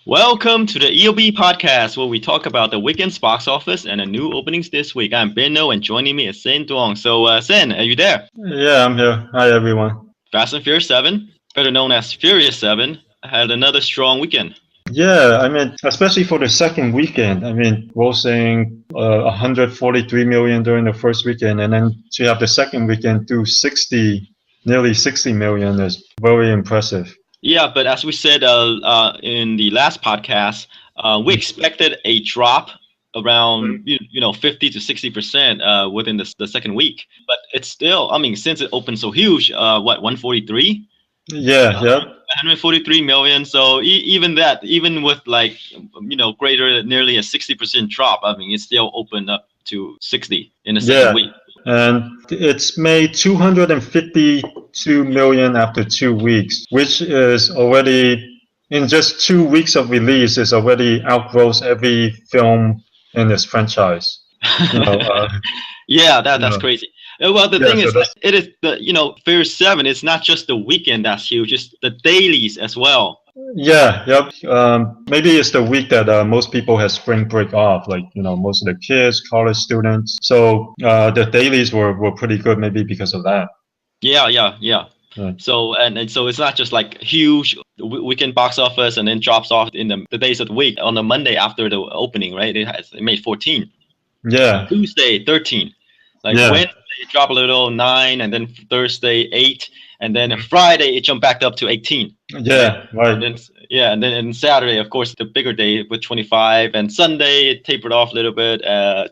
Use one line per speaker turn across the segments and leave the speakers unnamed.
Welcome to the EOB podcast, where we talk about the weekend's box office and the new openings this week. I'm Binh, and joining me is Senh Duong. So, Senh, are you there?
Yeah, I'm here. Hi, everyone.
Fast and Furious 7, better known as Furious 7, had another strong weekend.
Yeah, especially for the second weekend. Grossing 143 million during the first weekend, and then to have the second weekend do nearly 60 million is very impressive.
Yeah, but as we said in the last podcast, we expected a drop around 50 to 60% within the second week. But it's still, since it opened so huge, 143?
Yeah, yeah.
143 million. So even with greater nearly a 60% drop, it still opened up to 60 in the second week.
And it's made 252 million after 2 weeks, which is already, in just 2 weeks of release, is already outgrows every film in this franchise.
Yeah, that's crazy. Well, the thing is, it is Furious 7. It's not just the weekend that's huge; it's the dailies as well.
Yeah, yep. Maybe it's the week that most people have spring break off, most of the kids, college students. So the dailies were pretty good, maybe because of that.
Yeah. Right. So so it's not just like huge weekend box office and then drops off in the days of the week. On the Monday after the opening, right? It made 14.
Yeah.
Tuesday 13. Wednesday it dropped a little, 9, and then Thursday 8, and then Friday it jumped back up to 18.
Yeah, right.
And then Saturday, of course, the bigger day with 25, and Sunday it tapered off a little bit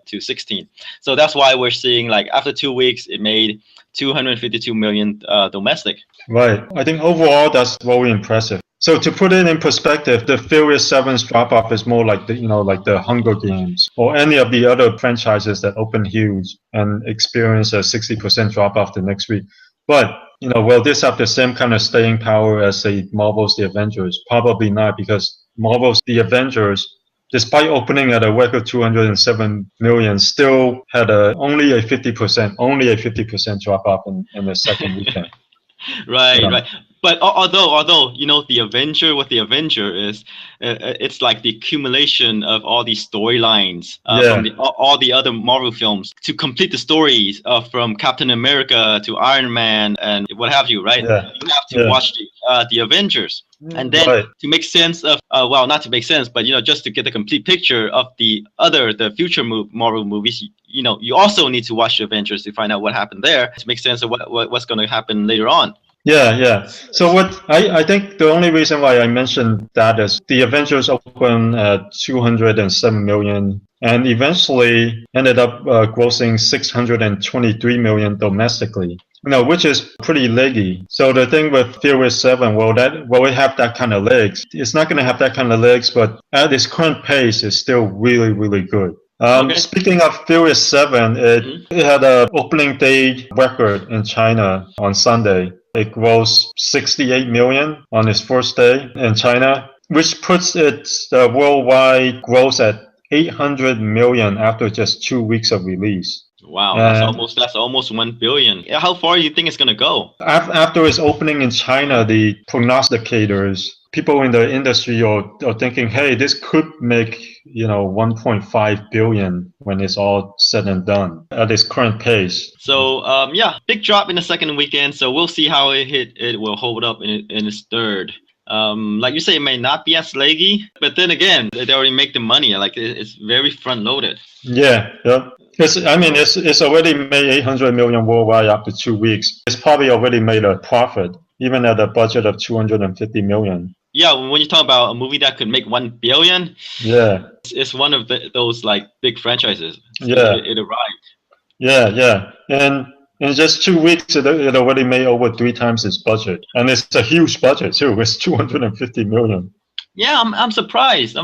to 16. So that's why we're seeing after 2 weeks it made 252 million domestic.
Right. I think overall that's very impressive. So to put it in perspective, the Furious 7's drop-off is more like the Hunger Games or any of the other franchises that open huge and experience a 60% drop-off the next week. But, will this have the same kind of staying power as, say, Marvel's The Avengers? Probably not, because Marvel's The Avengers, despite opening at a record 207 million, still had only a 50% drop-off in the second weekend.
Right. But although the Avenger is, it's like the accumulation of all these storylines from all the other Marvel films to complete the stories from Captain America to Iron Man and what have you, right?
Yeah.
You have to watch the Avengers, and then to make sense of not to make sense, but just to get the complete picture of the future Marvel movies. You also need to watch the Avengers to find out what happened there to make sense of what's going to happen later on.
Yeah. So what I think the only reason why I mentioned that is the Avengers opened at 207 million and eventually ended up grossing 623 million domestically. Which is pretty leggy. So the thing with Furious 7, will it have that kind of legs? It's not going to have that kind of legs, but at its current pace, it's still really, really good. Speaking of Furious 7, it had an opening day record in China on Sunday. It grossed 68 million on its first day in China, which puts its worldwide gross at 800 million after just 2 weeks of release.
Wow, that's almost 1 billion. How far do you think it's going to go?
After its opening in China, the prognosticators, people in the industry are thinking, hey, this could make 1.5 billion when it's all said and done at its current pace.
So big drop in the second weekend. So we'll see how it will hold up in its third. Like you say, it may not be as leggy, but then again, they already make the money. It's very front loaded.
Yeah. It's already made 800 million worldwide after 2 weeks. It's probably already made a profit, even at a budget of 250 million.
Yeah, when you talk about a movie that could make 1 billion, it's one of those big franchises. So it arrived.
Yeah. And in just 2 weeks, it already made over 3 times its budget, and it's a huge budget too. It's 250 million.
Yeah, I'm surprised.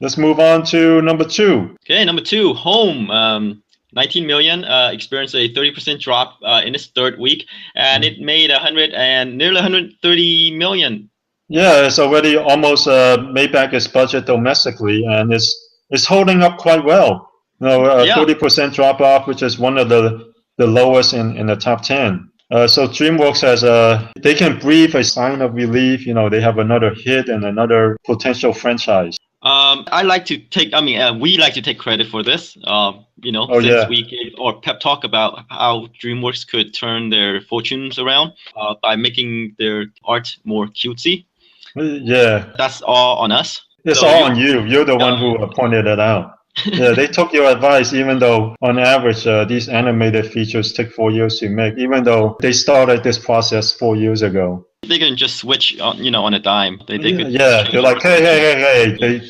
Let's move on to number 2.
Okay, number 2, Home. 19 million, experienced a 30% drop in its third week, and it made nearly 130 million.
Yeah, it's already almost made back its budget domestically, and it's holding up quite well. 30% drop off, which is one of the lowest in the top 10. So DreamWorks has they can breathe a sign of relief. They have another hit and another potential franchise.
I like to take. I mean, we like to take credit for this. Since we gave or pep talk about how DreamWorks could turn their fortunes around by making their art more cutesy.
Yeah,
that's all on us.
It's all on you. You're the one who pointed it out. Yeah, they took your advice, even though on average these animated features take 4 years to make, even though they started this process 4 years ago.
They can just switch on a dime. They could
they're like, hey.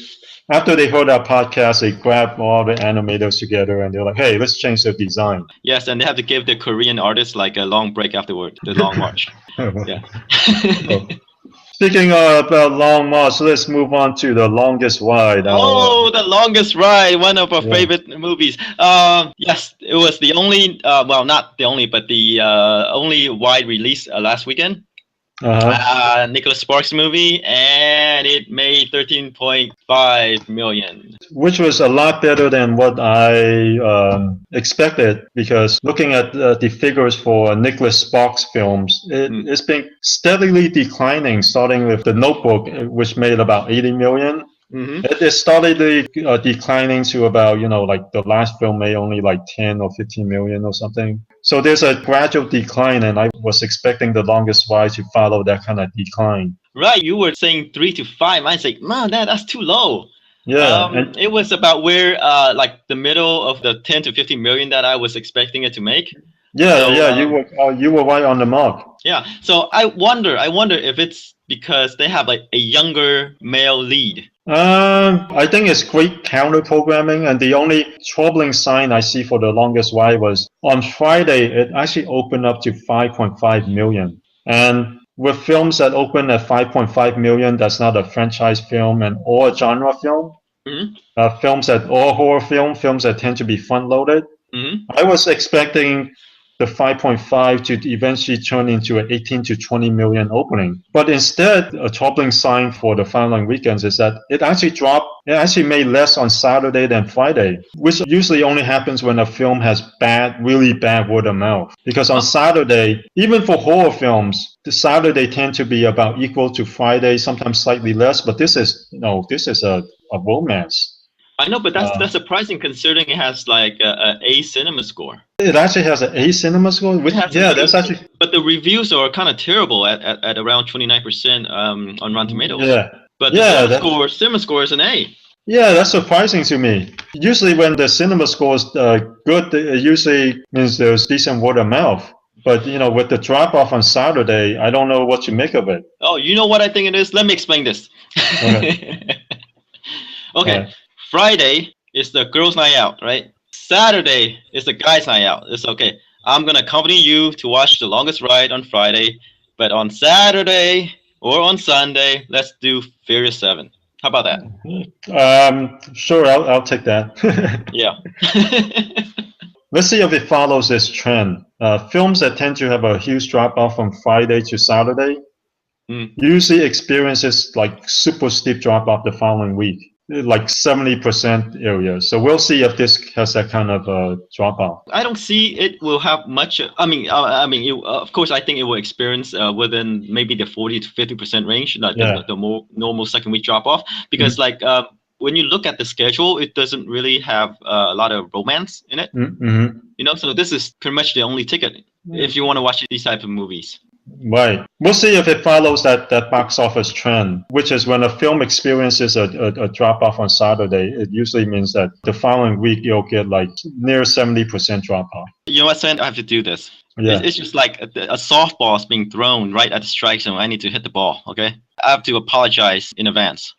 After they heard our podcast, they grabbed all the animators together and they're like, hey, let's change the design.
Yes, and they have to give the Korean artists like a long break afterward, the long march. Yeah.
Speaking about long march, let's move on to The Longest Ride.
The Longest Ride, one of our favorite movies. Yes, it was the only, well, not the only, but the only wide release last weekend. Nicholas Sparks movie, and it made 13.5 million,
which was a lot better than what I expected, because looking at the figures for Nicholas Sparks films, it's been steadily declining, starting with The Notebook, which made about 80 million. It started declining to about, like the last film made only like 10 or 15 million or something. So there's a gradual decline, and I was expecting The Longest Ride to follow that kind of decline.
Right, you were saying 3 to 5. I say, man, that's too low.
Yeah,
it was about where like the middle of the 10 to 15 million that I was expecting it to make.
Yeah, you were right on the mark.
Yeah, so I wonder if it's because they have like a younger male lead.
I think it's great counter programming, and the only troubling sign I see for The Longest Ride was on Friday it actually opened up to 5.5 million. And with films that open at 5.5 million, that's not a franchise film and or a genre film. Films that or horror films that tend to be front loaded. I was expecting the 5.5 to eventually turn into an 18 to 20 million opening. But instead, a troubling sign for the following weekends is that it actually dropped. It actually made less on Saturday than Friday, which usually only happens when a film has really bad word of mouth. Because on Saturday, even for horror films, the Saturday tend to be about equal to Friday, sometimes slightly less. But this is a romance.
I know, but that's surprising considering it has like a cinema score.
It actually has an A cinema score. That's actually.
But the reviews are kind of terrible at around 29% on Rotten Tomatoes.
Yeah.
But the cinema score is an A.
Yeah, that's surprising to me. Usually, when the cinema score is good, it usually means there's decent word of mouth. But with the drop off on Saturday, I don't know what to make of it.
Oh, you know what I think it is? Let me explain this. Okay. Friday is the girls' night out, right? Saturday is the guys' night out. It's okay. I'm going to accompany you to watch The Longest Ride on Friday. But on Saturday or on Sunday, let's do Furious 7. How about that?
Sure, I'll take that.
Yeah.
Let's see if it follows this trend. Films that tend to have a huge drop-off from Friday to Saturday usually experiences like super steep drop-off the following week. Like 70% area. So we'll see if this has that kind of drop off.
I don't see it will have much. I mean, of course, I think it will experience within maybe the 40 to 50% range, like the more normal second week drop off. Because when you look at the schedule, it doesn't really have a lot of romance in it. So this is pretty much the only ticket if you want to watch these type of movies.
Right. We'll see if it follows that box office trend, which is when a film experiences a drop-off on Saturday, it usually means that the following week you'll get like near 70% drop-off. You
know what, Sen? I have to do this. Yeah. It's just like a softball is being thrown right at the strike zone. I need to hit the ball, okay? I have to apologize in advance.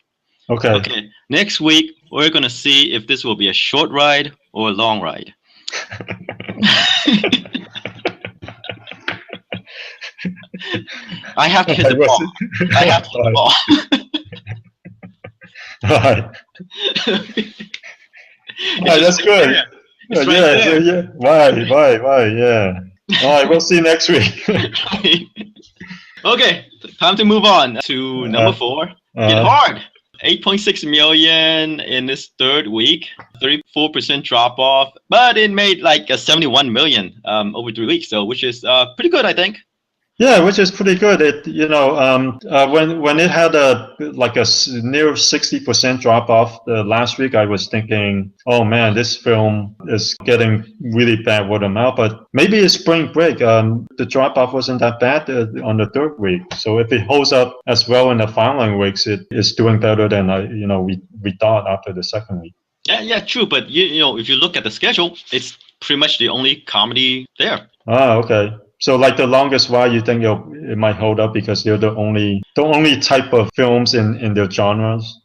Okay. Next week, we're going to see if this will be a short ride or a long ride. I have to hit the ball. I have to hit the ball.
Right. That's good. Yeah. Right. Yeah. All right. We'll see you next week.
Okay. Time to move on to number 4. Get Hard. 8.6 million in its third week, 34% drop off, but it made like a 71 million over 3 weeks, so which is pretty good, I think.
Yeah, which is pretty good. It when it had near 60% drop off last week, I was thinking, oh man, this film is getting really bad word of mouth. But maybe it's spring break. The drop off wasn't that bad on the third week. So if it holds up as well in the following weeks, it is doing better than we thought after the second week.
Yeah, true. But you know, if you look at the schedule, it's pretty much the only comedy there.
Ah, okay. So like the longest while, you think it might hold up because they're the only type of films in their genres?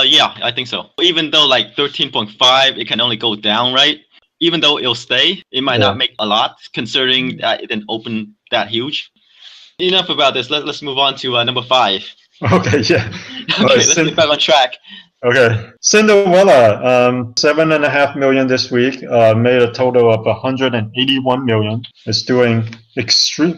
Yeah, I think so. Even though like 13.5, it can only go down, right? Even though it'll stay, it might not make a lot considering that it didn't open that huge. Enough about this. Let's move on to number 5.
Okay, yeah.
Okay, let's get back on track.
Okay, Cinderella, 7.5 million this week, made a total of 181 million. It's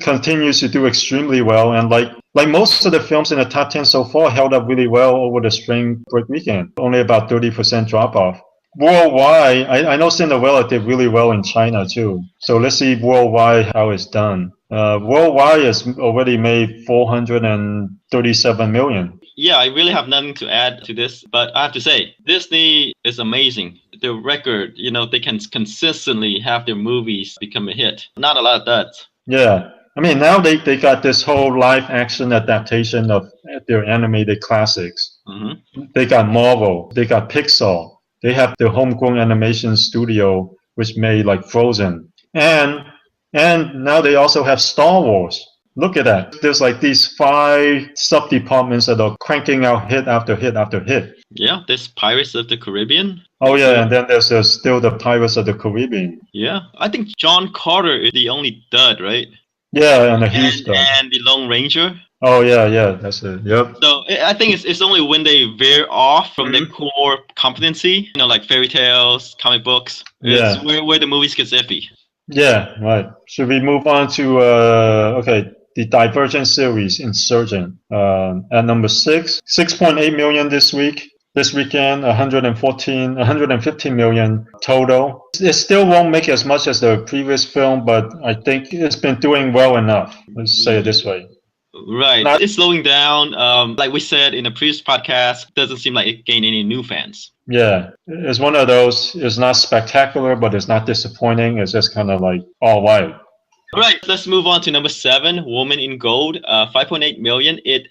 continues to do extremely well, and like most of the films in the top 10 so far, held up really well over the spring break weekend. Only about 30% drop off. Worldwide, I know Cinderella did really well in China too. So let's see worldwide how it's done. Worldwide has already made 437 million.
Yeah, I really have nothing to add to this, but I have to say, Disney is amazing. Their record, you know, they can consistently have their movies become a hit. Not a lot of that.
Yeah. I mean, now they got this whole live action adaptation of their animated classics. Mm-hmm. They got Marvel. They got Pixar. They have their homegrown animation studio, which made like Frozen. And now they also have Star Wars. Look at that. There's like these 5 sub-departments that are cranking out hit after hit after hit.
Yeah, there's Pirates of the Caribbean.
Oh yeah, and then there's still the Pirates of the Caribbean.
Yeah, I think John Carter is the only dud, right?
Yeah, and a huge dud.
And the Lone Ranger.
Oh yeah, that's it. Yep.
So I think it's only when they veer off from their core competency, you know, like fairy tales, comic books.
Yeah.
Where the movies gets iffy.
Yeah, right. Should we move on to the Divergent series, Insurgent, at number 6, 6.8 million this weekend, 115 million total. It still won't make as much as the previous film, but I think it's been doing well enough. Let's say it this way.
Right. It's slowing down. Like we said in the previous podcast, doesn't seem like it gained any new fans.
Yeah, it's one of those. It's not spectacular, but it's not disappointing. It's just kind of like all right.
Right. Let's move on to number 7, Woman in Gold. 5.8 million. It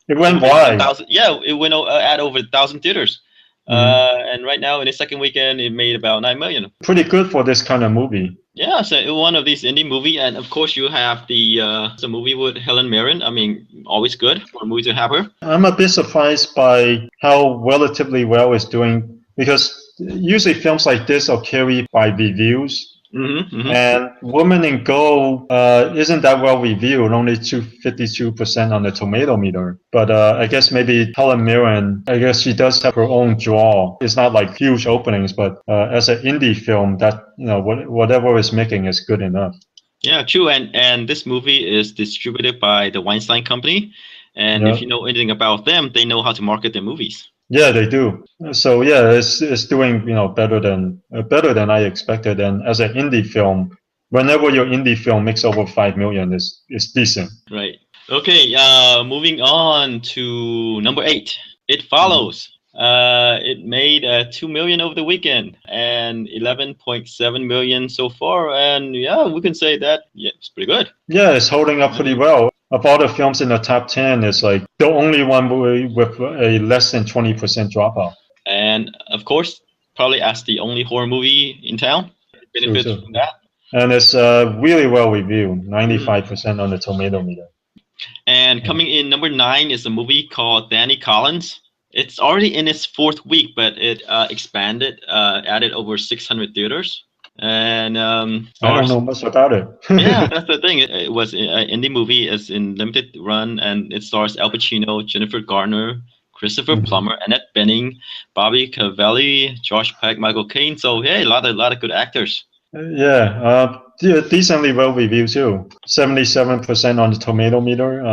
went wide.
It went at over 1,000 theaters. And right now in the second weekend, it made about 9 million.
Pretty good for this kind of movie.
Yeah, so one of these indie movie, and of course you have the movie with Helen Mirren. I mean, always good for a movie to have her.
I'm a bit surprised by how relatively well it's doing, because usually films like this are carried by reviews. And Woman in Gold isn't that well reviewed, only 52% on the tomato meter. But I guess maybe Helen Mirren, I guess she does have her own draw. It's not like huge openings, but as an indie film, that, you know, whatever it's making is good enough. Yeah,
true. And this movie is distributed by the Weinstein Company. And if you know anything about them, they know how to market their movies. Yeah, they do. So yeah, it's doing, you know, better than I expected. And as an indie film, whenever your indie film makes over 5 million, it's decent. Right. Okay. Moving on to number 8. It Follows. It made 2 million over the weekend and 11.7 million so far. And yeah, we can say that it's pretty good. Yeah, it's holding up pretty well. Of all the films in the top 10, it's like the only one with a less than 20% dropout. And of course, probably as the only horror movie in town, it benefits from that. And it's really well reviewed, 95% on the tomato meter. And coming in number 9 is a movie called Danny Collins. It's already in its 4th week, but it expanded, added over 600 theaters. And I don't know much about it. Yeah, that's the thing. It was an indie movie. It's in limited run, and it stars Al Pacino, Jennifer Garner, Christopher Plummer, Annette Bening, Bobby Cannavale, Josh Peck, Michael Caine. So hey, a lot of good actors. Yeah, decently well reviewed too. 77% on the tomato meter.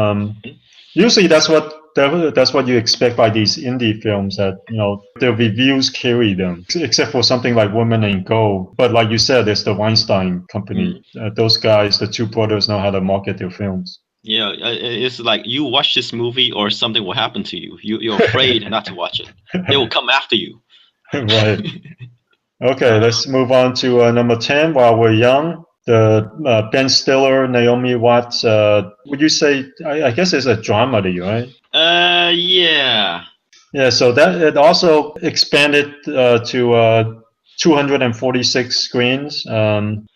Usually that's what
that's what you expect by these indie films, that the reviews carry them, except for something like Woman in Gold. But like you said, it's the Weinstein company. Those guys, the two brothers, know how to market their films.
Yeah, it's like you watch this movie or something will happen to you. You're afraid not to watch it. They will come after you.
Right. Okay, let's move on to number 10, While We're Young. The Ben Stiller, Naomi Watts. Would you say? I guess it's a dramedy, right?
Yeah.
Yeah. So that it also expanded to 246 screens,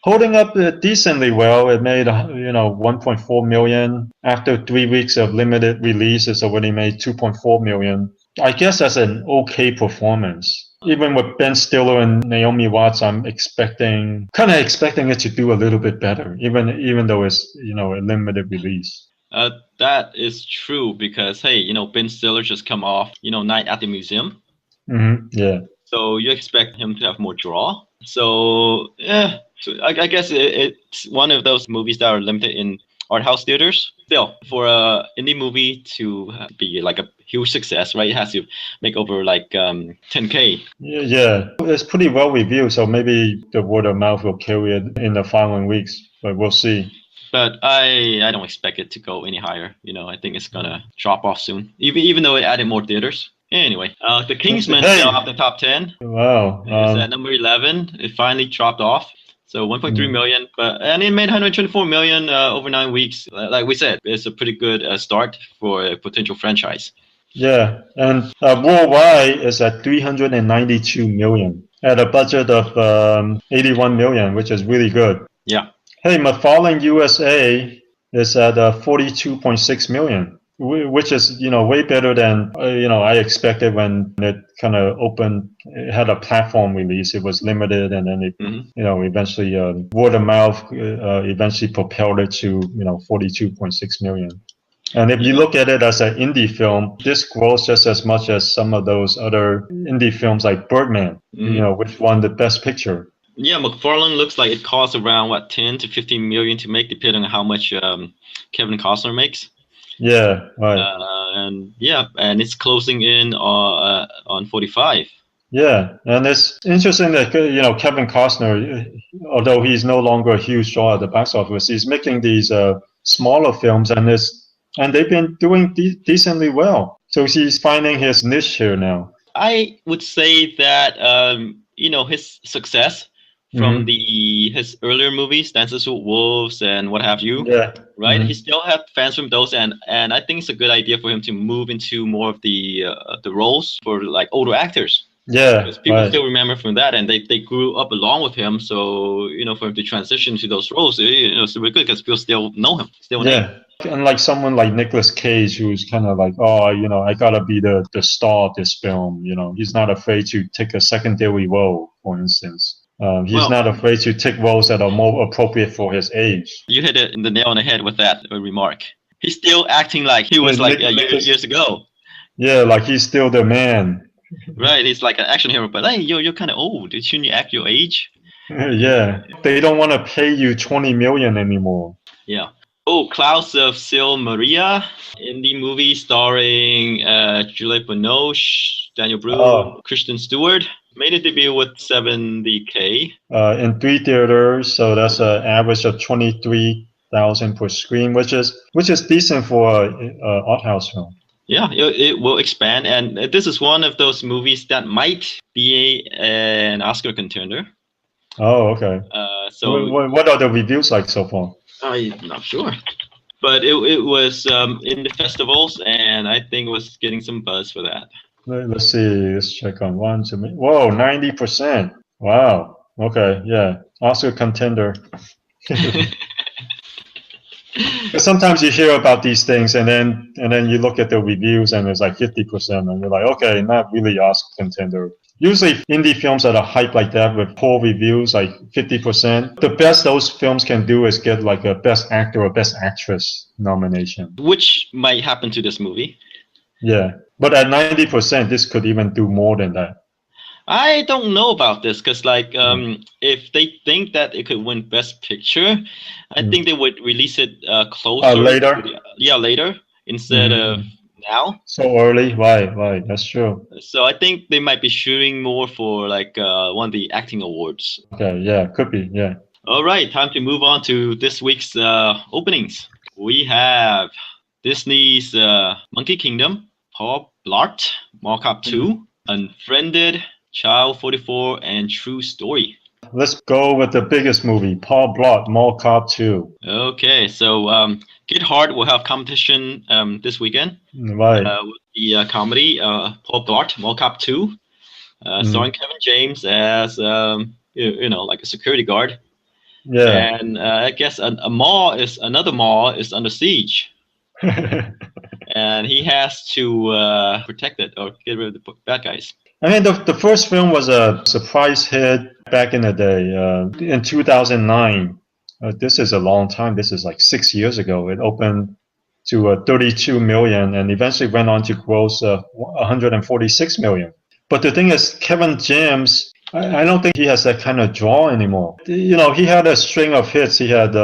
holding up decently well. It made 1.4 million after 3 weeks of limited release. It's already made 2.4 million. I guess that's an okay performance. Even with Ben Stiller and Naomi Watts, I'm kind of expecting it to do a little bit better, even though it's a limited release.
That is true because hey, Ben Stiller just come off Night at the Museum.
Yeah.
So you expect him to have more draw. So yeah, so I guess it's one of those movies that are limited in art house theaters. Still, for a indie movie to be like a huge success, right? It has to make over like 10K.
Yeah, it's pretty well reviewed, so maybe the word of mouth will carry it in the following weeks, but we'll see.
But I don't expect it to go any higher. I think it's gonna drop off soon, even though it added more theaters. Anyway, the Kingsmen fell off the top 10.
Wow.
It's at number 11. It finally dropped off. So 1.3 million, and it made 124 million over 9 weeks. Like we said, it's a pretty good start for a potential franchise.
Yeah, and worldwide is at 392 million at a budget of 81 million, which is really good.
Yeah.
Hey, McFarland USA is at 42.6 million, which is way better than I expected when it kind of opened. It had a platform release. It was limited, and then it eventually word of mouth eventually propelled it to 42.6 million. And if you look at it as an indie film, this grows just as much as some of those other indie films like Birdman, which won the Best Picture.
Yeah, McFarland looks like it costs around 10 to 15 million to make, depending on how much Kevin Costner makes.
Yeah, right.
And it's closing in on 45.
Yeah, and it's interesting that Kevin Costner, although he's no longer a huge draw at the box office, he's making these smaller films, and they've been doing decently well. So he's finding his niche here now.
I would say that his success from his earlier movies, Dances with Wolves and what have you.
Yeah.
Right. He still have fans from those, and I think it's a good idea for him to move into more of the roles for like older actors.
Yeah.
Because people still remember from that, and they grew up along with him. So for him to transition to those roles, it's really good because people still know him.
Unlike someone like Nicolas Cage, who's kind of like, I gotta be the star of this film. He's not afraid to take a secondary role, for instance. He's not afraid to take roles that are more appropriate for his age.
You hit it in the nail on the head with that remark. He's still acting like he was years ago.
Yeah, like he's still the man.
Right, he's like an action hero, but hey, you're kind of old. Shouldn't you act your age?
Yeah, they don't want to pay you 20 million anymore.
Yeah. Oh, Klaus of Sil Maria, indie movie starring Juliette Binoche, Daniel Brühl, Kristen Stewart. Made a debut with 70K.
In 3 theaters, so that's an average of 23,000 per screen, which is decent for an art house film.
Yeah, it will expand, and this is one of those movies that might be an Oscar contender.
Oh, okay.
So
what are the reviews like so far?
I'm not sure, but it was in the festivals, and I think it was getting some buzz for that.
Let's see. Let's check on one. Whoa, 90%. Wow. Okay. Yeah. Oscar contender. Sometimes you hear about these things, and then you look at the reviews, and it's like 50%, and you're like, okay, not really Oscar contender. Usually, indie films that are hyped like that with poor reviews, like 50%, the best those films can do is get like a Best Actor or Best Actress nomination.
Which might happen to this movie.
Yeah, but at 90%, this could even do more than that.
I don't know about this because, if they think that it could win Best Picture, I think they would release it closer.
Later?
Later instead of now.
So early, right, that's true.
So I think they might be shooting more for like one of the acting awards.
Okay, yeah, could be, yeah.
All right, time to move on to this week's openings. We have Disney's Monkey Kingdom, Paul Blart, Mall Cop 2, Unfriended, Child 44, and True Story.
Let's go with the biggest movie, Paul Blart, Mall Cop 2.
Okay, so Get Hard will have competition this weekend.
Right.
With the comedy Paul Blart, Mall Cop 2, starring Kevin James as like a security guard.
Yeah.
And I guess another mall is under siege. And he has to protect it or get rid of the bad guys.
I mean, the first film was a surprise hit back in the day, in 2009. This is a long time. This is like 6 years ago. It opened to 32 million and eventually went on to gross 146 million. But the thing is, Kevin James, I don't think he has that kind of draw anymore. You know, he had a string of hits. He had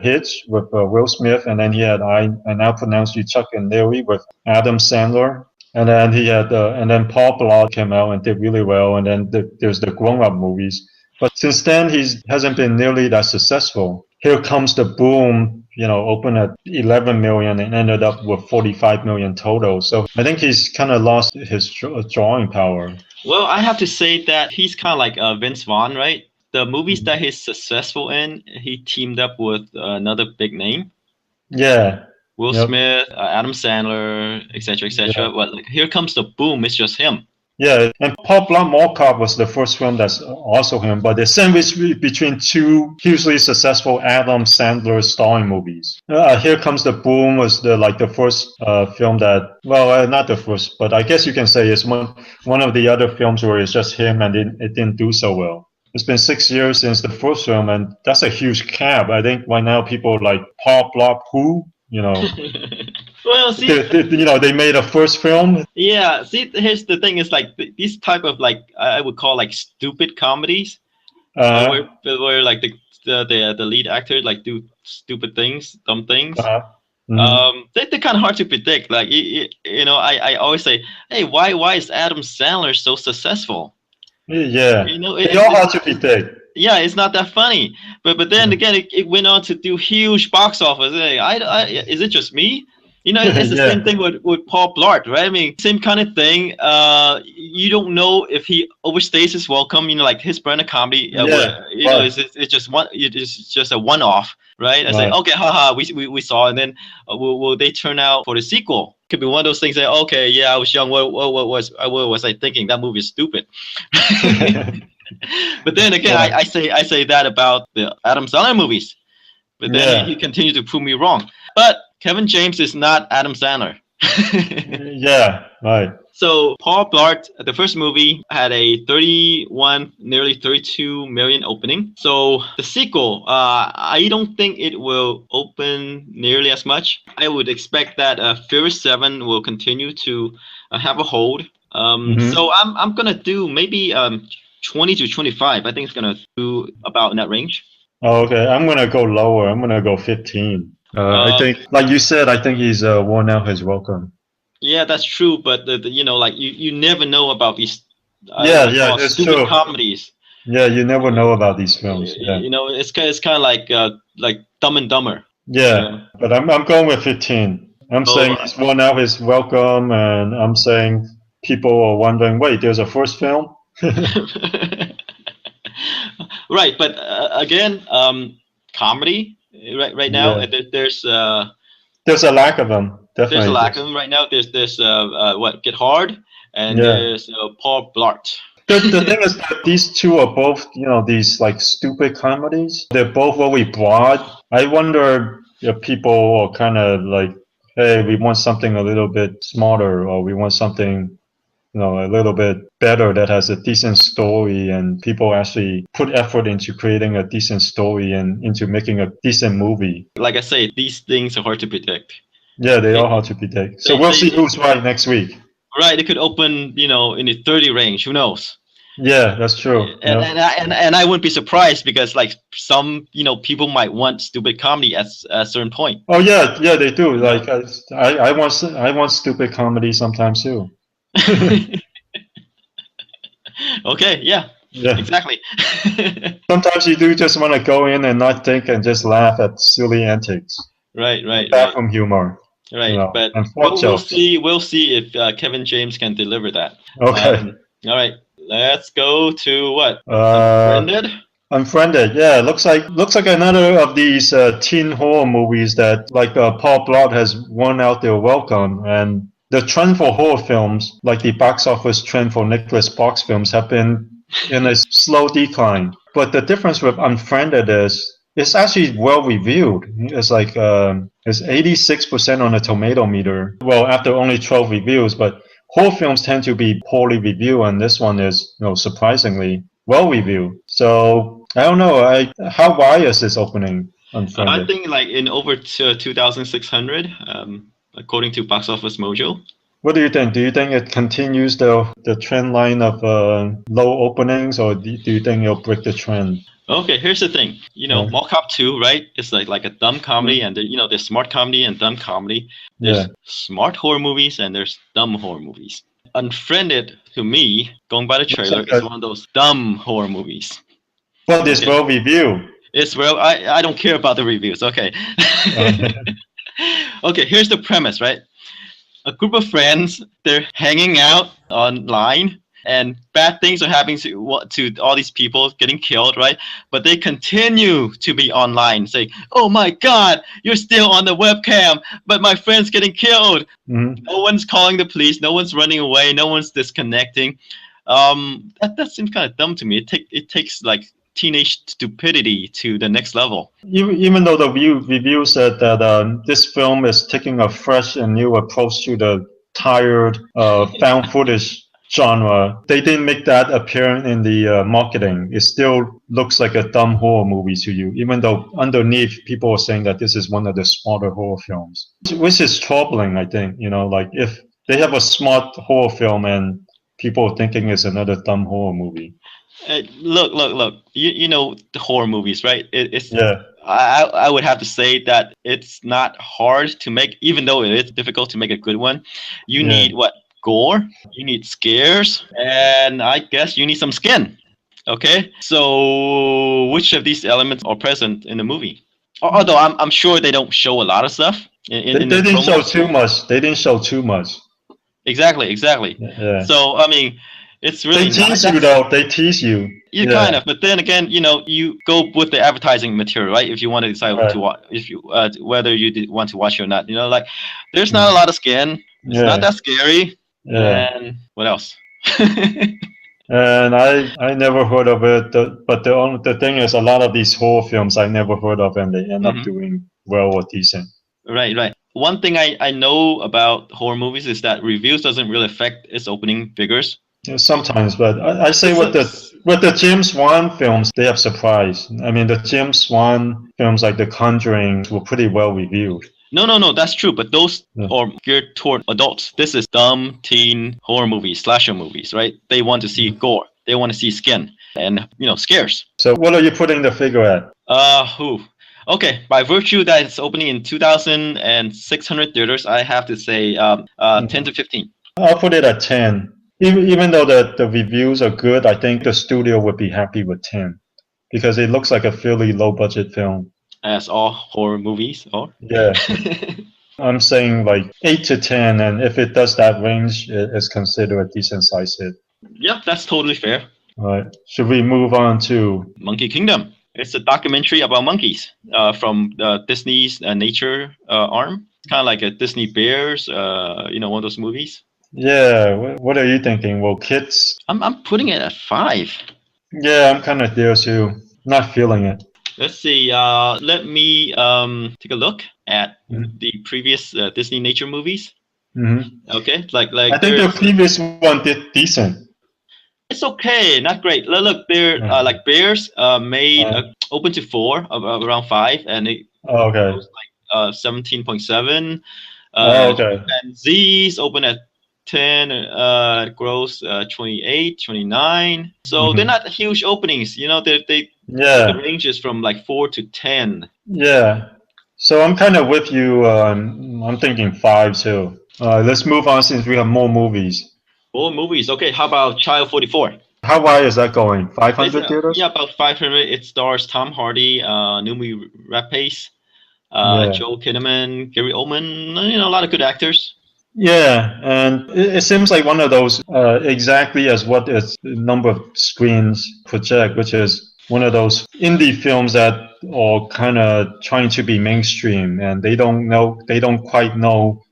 Hitch with Will Smith, and then he had I Now Pronounce You Chuck and Larry with Adam Sandler. And then he had, and then Paul Blart came out and did really well. And then there's the grown-up movies. But since then, he hasn't been nearly that successful. Here Comes the Boom, opened at 11 million and ended up with 45 million total. So I think he's kind of lost his drawing power.
Well, I have to say that he's kind of like Vince Vaughn, right? The movies that he's successful in, he teamed up with another big name.
Yeah.
Will Smith, Adam Sandler, etc., etc.
Yeah.
But like, Here Comes the Boom, it's just him.
Yeah, and Paul Blart Mall Cop was the first film that's also him, but they sandwiched between two hugely successful Adam Sandler starring movies. Here Comes the Boom was the first film that, not the first, but I guess you can say it's one of the other films where it's just him and it didn't do so well. It's been 6 years since the first film, and that's a huge gap. I think right now people like Paul Blart who,
Well, see,
they made a first film.
Yeah, see, here's the thing: is like these type of like I would call like stupid comedies, where like the lead actor like do stupid things, dumb things. They're kind of hard to predict. Like I always say, hey, why is Adam Sandler so successful?
Yeah, it's all hard to predict.
Yeah, it's not that funny. But then again, it went on to do huge box office. Is it just me? It's the same thing with Paul Blart, right? I mean, same kind of thing. You don't know if he overstays his welcome. Like his brand of comedy. It's just a one-off, right? I say, okay, haha, we saw, and then will they turn out for the sequel? Could be one of those things that, okay, yeah, I was young. What was I thinking? That movie is stupid. But then again, I say that about the Adam Sandler movies. But then he continued to prove me wrong. But Kevin James is not Adam Sandler.
Yeah, right.
So Paul Blart, the first movie, had a 31, nearly 32 million opening. So the sequel, I don't think it will open nearly as much. I would expect that Furious 7 will continue to have a hold. So I'm gonna do maybe 20 to 25. I think it's gonna do about in that range.
Oh, okay, I'm gonna go lower. I'm gonna go 15. I think, like you said, I think he's worn out his welcome.
Yeah, that's true. But you never know about these.
It's
stupid
true.
Comedies.
Yeah, you never know about these films. Yeah.
It's kind of like Dumb and Dumber.
Yeah, but I'm going with 15. I'm saying he's worn out his welcome, and I'm saying people are wondering, wait, there's a first film.
Right, but again, comedy. Right now, there's a
lack of them. Definitely.
There's a lack of them right now. There's Get Hard, and there's Paul Blart.
The thing is that these two are both, these like stupid comedies. They're both very broad. I wonder if people are kind of like, hey, we want something a little bit smarter, or we want something, a little bit better that has a decent story, and people actually put effort into creating a decent story and into making a decent movie.
Like I say, these things are hard to predict.
Yeah, they are hard to predict. So we'll see who's right next week.
Right, it could open, in the 30 range. Who knows?
Yeah, that's true.
And I wouldn't be surprised because like some people might want stupid comedy at a certain point.
Oh yeah, yeah, they do. Like I want stupid comedy sometimes too.
Okay, yeah,
Yeah.
exactly.
Sometimes you do just want to go in and not think and just laugh at silly antics,
Right, right, right,
bathroom humor,
right. But
and fart
we'll
jokes.
see. We'll see if Kevin James can deliver that.
Okay.
All right, let's go to what?
Uh,
Unfriended.
Unfriended. Yeah, looks like another of these teen horror movies that like Paul Blart has won out their welcome. And the trend for horror films, like the box office trend for Nicholas Sparks films, have been in a slow decline. But the difference with Unfriended is it's actually well reviewed. It's like it's 86% on the tomato meter. Well, after only 12 reviews, but horror films tend to be poorly reviewed, and this one is, surprisingly well reviewed. So I don't know. How biased is opening
I
Unfriended?
think like in over 2,600, according to Box Office Mojo.
What do you think? Do you think it continues the trend line of low openings, or do you think it'll break the trend?
Okay, here's the thing.
Yeah.
Mall Cop 2, right? It's like a dumb comedy, and there's smart comedy and dumb comedy. There's
Yeah.
smart horror movies and there's dumb horror movies. Unfriended, to me, going by the
Looks
trailer,
like
is one of those dumb horror movies.
But it's
Okay.
well reviewed.
It's well, I don't care about the reviews. Okay. Okay, here's the premise, right? A group of friends, they're hanging out online, and bad things are happening to all these people getting killed, right? But they continue to be online, saying, "Oh my God, you're still on the webcam, but my friend's getting killed."
Mhm.
No one's calling the police, no one's running away, no one's disconnecting. That seems kind of dumb to me. It takes like teenage stupidity to the next level.
Even though the review said that this film is taking a fresh and new approach to the tired found footage genre, they didn't make that apparent in the marketing. It still looks like a dumb horror movie to you, even though underneath people are saying that this is one of the smarter horror films, which is troubling. I think like if they have a smart horror film and people are thinking it's another dumb horror movie.
Look. You know the horror movies, right? It's
Yeah.
I would have to say that it's not hard to make, even though it is difficult to make a good one. You
Yeah.
need what? Gore. You need scares, and I guess you need some skin. Okay. So which of these elements are present in the movie? Although I'm sure they don't show a lot of stuff in
They
the
didn't show
promos.
too much. They didn't show too much.
Exactly.
Yeah.
So I mean, it's really
They tease you though. They tease you.
You kind of, but then again, you go with the advertising material, right? If you want to decide
Right.
to watch, if you whether you want to watch it or not, like there's not a lot of skin. It's not that scary.
Yeah.
And what else?
And I never heard of it. But the thing is, a lot of these horror films I never heard of, and they end up doing well or decent.
Right. One thing I know about horror movies is that reviews doesn't really affect its opening figures.
Yeah, sometimes, but I say with the James Wan films, they have surprised. I mean, the James Wan films like The Conjuring were pretty well reviewed.
No, that's true. But those are geared toward adults. This is dumb teen horror movies, slasher movies, right? They want to see gore. They want to see skin and scares.
So what are you putting the figure at?
Who? Okay, by virtue that it's opening in 2,600 theaters, I have to say 10 to 15.
I'll put it at 10. Even though the reviews are good, I think the studio would be happy with 10 because it looks like a fairly low budget film.
As all horror movies are.
Yeah. I'm saying like 8 to 10, and if it does that range, it's considered a decent size hit.
Yeah, that's totally fair.
All right. Should we move on to
Monkey Kingdom? It's a documentary about monkeys from Disney's nature arm. Kind of like a Disney Bears, one of those movies.
Yeah, what are you thinking? Well, kids?
I'm putting it at 5.
Yeah, I'm kind of there too. Not feeling it.
Let's see. Let me take a look at the previous Disney nature movies. Okay, like
I think the previous one did decent.
It's okay, not great. Look, they're like Bears made open to 4 around 5, and it was like 17.7.
Okay.
And Z's open at 10, gross 28, 29. So they're not huge openings. The range is from like 4 to 10.
Yeah. So I'm kind of with you. I'm thinking 5 too. Let's move on since we have more movies.
More movies. Okay, how about Child 44?
How wide is that going? 500 theaters?
Yeah, about 500. It stars Tom Hardy, Noomi Rapace, Joel Kinnaman, Gary Oldman. A lot of good actors.
Yeah, and it seems like one of those exactly as what its number of screens project, which is one of those indie films that are kind of trying to be mainstream, and they don't quite know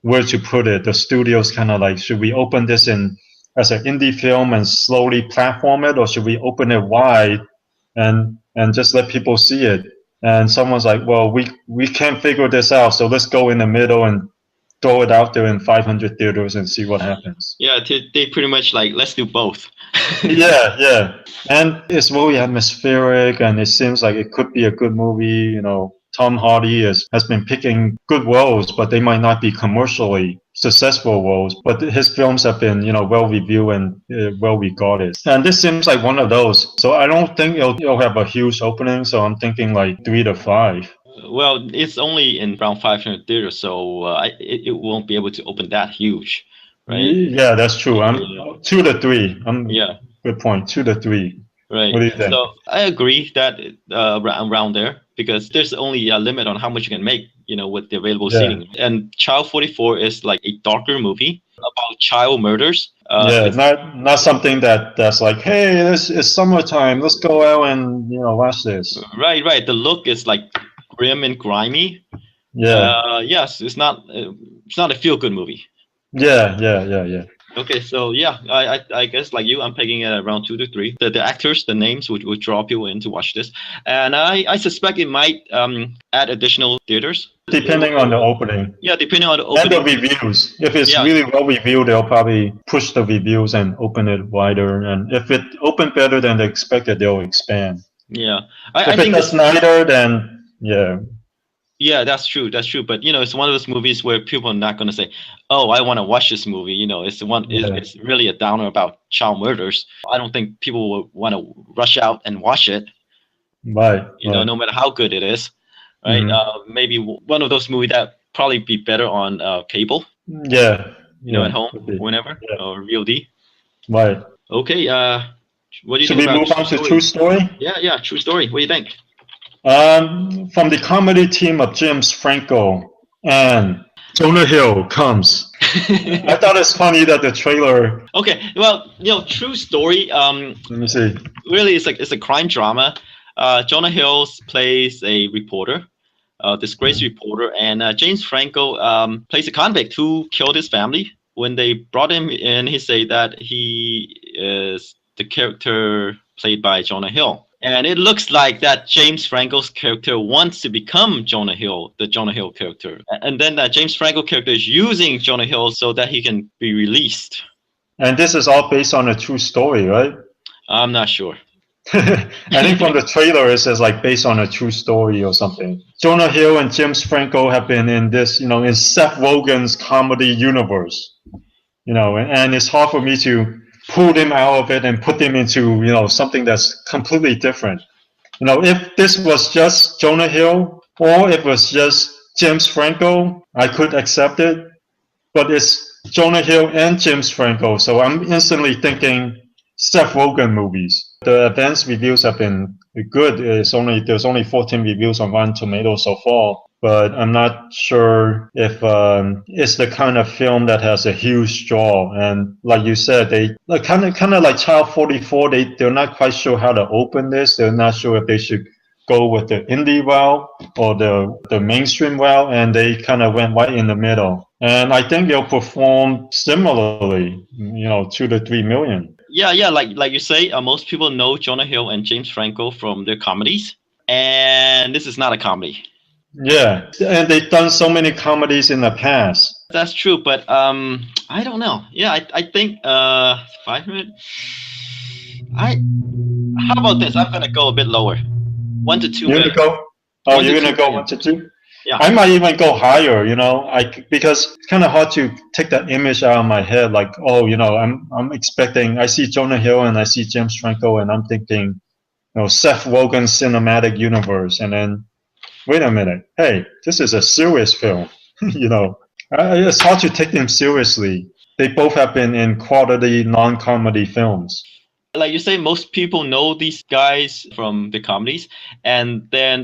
where to put it. The studio's kind of like, should we open this in as an indie film and slowly platform it, or should we open it wide and just let people see it? And someone's like, well, we can't figure this out, so let's go in the middle and throw it out there in 500 theaters and see what happens.
Yeah, they pretty much like, let's do both.
yeah. And it's really atmospheric, and it seems like it could be a good movie. Tom Hardy has been picking good roles, but they might not be commercially successful roles. But his films have been, well reviewed and well regarded. And this seems like one of those. So I don't think it'll have a huge opening. So I'm thinking like 3 to 5.
Well, it's only in around 500 theaters, so it won't be able to open that huge, right?
Yeah, that's true. I'm 2 to 3. Good point. 2 to 3.
Right.
What do you think?
So I agree that around there, because there's only a limit on how much you can make, with the available seating. And Child 44 is like a darker movie about child murders.
Not something that's like, hey, it's summertime, let's go out and watch this.
Right. The look is like grim and grimy.
Yeah.
Yes, it's not a feel-good movie.
Yeah.
Okay, so yeah, I guess like you, I'm pegging it around 2 to 3. The actors, the names would draw people in to watch this, and I suspect it might add additional theaters.
Depending on the opening.
Yeah, depending on the opening.
And the reviews. If it's really well reviewed, they'll probably push the reviews and open it wider. And if it opened better than they expected, they'll expand.
Yeah,
I think it's neither, then yeah.
Yeah, that's true. But it's one of those movies where people are not going to say, "Oh, I want to watch this movie." It's really a downer about child murders. I don't think people will want to rush out and watch it.
Right.
No matter how good it is, right? Maybe one of those movies that probably be better on cable.
Yeah.
At home, whenever, or VOD.
Right.
Okay. What do you think?
Should we move on to True Story?
Yeah. True Story. What do you think?
From the comedy team of James Franco and Jonah Hill comes. I thought it's funny that the trailer.
Okay, well, True Story.
Let me see.
Really, it's a crime drama. Jonah Hill plays a reporter, disgraced reporter, and James Franco plays a convict who killed his family. When they brought him in, he said that he is the character played by Jonah Hill. And it looks like that James Franco's character wants to become Jonah Hill, the Jonah Hill character. And then that James Franco character is using Jonah Hill so that he can be released.
And this is all based on a true story, right?
I'm not sure.
I think from the trailer it says like based on a true story or something. Jonah Hill and James Franco have been in this, in Seth Rogen's comedy universe. And it's hard for me to pull them out of it and put them into something that's completely different. If this was just Jonah Hill or if it was just James Franco, I could accept it. But it's Jonah Hill and James Franco, so I'm instantly thinking Seth Rogen movies. The advanced reviews have been good. There's only 14 reviews on Rotten Tomatoes so far. But I'm not sure if it's the kind of film that has a huge draw. And like you said, they kind of like Child 44. They're not quite sure how to open this. They're not sure if they should go with the indie route or the mainstream route, and they kind of went right in the middle. And I think they'll perform similarly, 2 to 3 million.
Yeah. Like you say, most people know Jonah Hill and James Franco from their comedies, and this is not a comedy.
Yeah, and they've done so many comedies in the past.
That's true, but I don't know. Yeah, I think 500. How about this? I'm gonna go a bit lower. 1 to 2
You're
million.
gonna go? Oh, you're gonna go 1 to 2?
Yeah.
I might even go higher, you know, because it's kind of hard to take that image out of my head. Like, oh, you know, I'm expecting. I see Jonah Hill and I see James Franco, and I'm thinking, you know, Seth Rogen cinematic universe, and then wait a minute, hey, this is a serious film. You know, it's hard to take them seriously. They both have been in quality non-comedy films.
Like you say, most people know these guys from the comedies, and then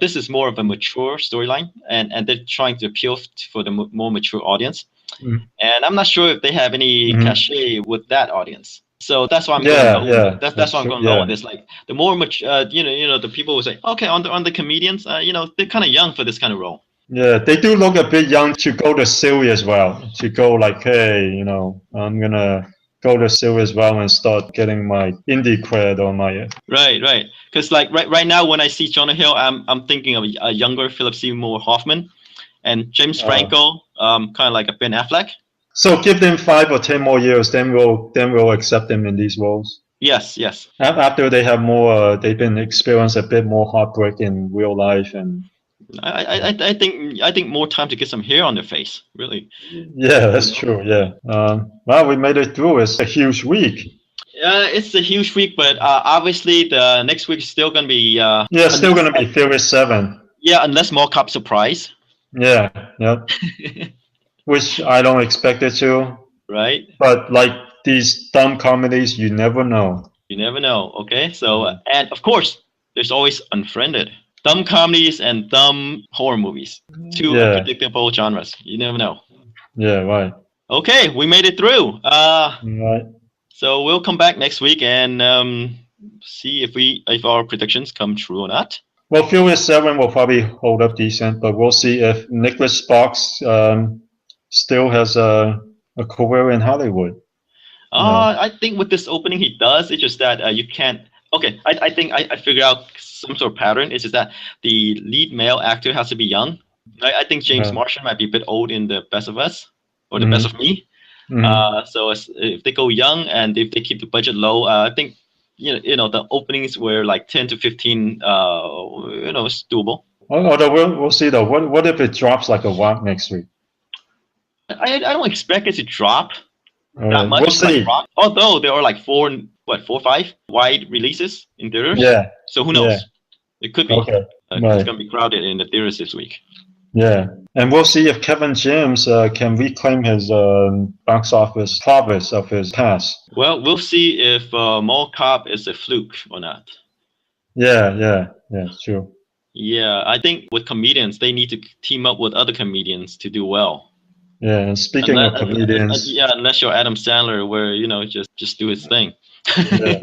this is more of a mature storyline, and they're trying to appeal for the more mature audience. And I'm not sure if they have any cachet with that audience. So that's why I'm going low.
Yeah,
that's why I'm going low on this. Like the more mature, the people will say, okay, on the comedians, they're kind of young for this kind of role.
Yeah, they do look a bit young to go the serious route. To go like, hey, you know, I'm gonna go the serious route and start getting my indie cred or my
Right. Because like right now, when I see Jonah Hill, I'm thinking of a younger Philip Seymour Hoffman, and James Franco, kind of like a Ben Affleck.
So give them 5 or 10 more years, then we'll accept them in these roles.
Yes.
After they have more, they've been experienced a bit more heartbreak in real life, and
I think more time to get some hair on their face, really.
Yeah, that's true. Yeah. Well, we made it through. It's a huge week.
It's a huge week, but obviously the next week is still gonna be.
Still gonna be Furious 7.
Yeah, unless Mall Cop surprise.
Yeah. Which I don't expect it to.
Right.
But like these dumb comedies, you never know.
You never know. Okay, so and of course, there's always Unfriended. Dumb comedies and dumb horror movies. Two unpredictable genres. You never know.
Yeah, right.
Okay, we made it through.
Right.
So we'll come back next week and see if our predictions come true or not.
Well, Furious 7 will probably hold up decent, but we'll see if Nicholas Sparks still has a career in Hollywood.
I think with this opening he does. It's just that you can't. Okay, I think I figured out some sort of pattern. It's just that the lead male actor has to be young. I think James Marsden might be a bit old in The Best of Us or The Best of Me. So if they go young and if they keep the budget low, I think the openings were like 10 to 15. It's doable.
Although we'll see though. What if it drops like a rock next week?
I don't expect it to drop that much.
We'll see.
Like although there are like 4 or 5 wide releases in theaters.
Yeah.
So who knows? It could be.
Okay.
It's gonna be crowded in the theaters this week.
Yeah, and we'll see if Kevin James can reclaim his box office progress of his past.
Well, we'll see if Mall Cop is a fluke or not.
Yeah, true.
Yeah, I think with comedians, they need to team up with other comedians to do well.
Yeah, and speaking of comedians,
unless you're Adam Sandler, where just do his thing.
Yeah.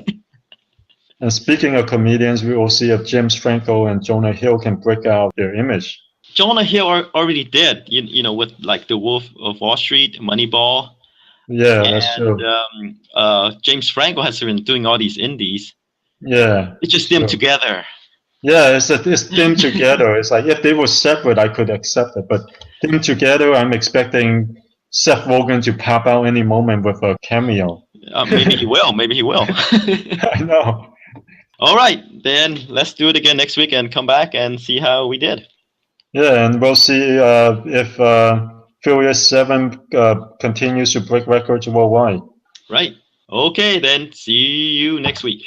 And speaking of comedians, we will see if James Franco and Jonah Hill can break out their image.
Jonah Hill already did, with like The Wolf of Wall Street, Moneyball.
Yeah, that's true.
James Franco has been doing all these indies.
Yeah,
it's just them together.
Yeah, it's them together. It's like if they were separate, I could accept it, but them together, I'm expecting Seth Rogen to pop out any moment with a cameo.
Maybe he will. Maybe he will.
I know.
All right, then let's do it again next week and come back and see how we did.
Yeah, and we'll see if Furious 7 continues to break records worldwide.
Right. Okay, then see you next week.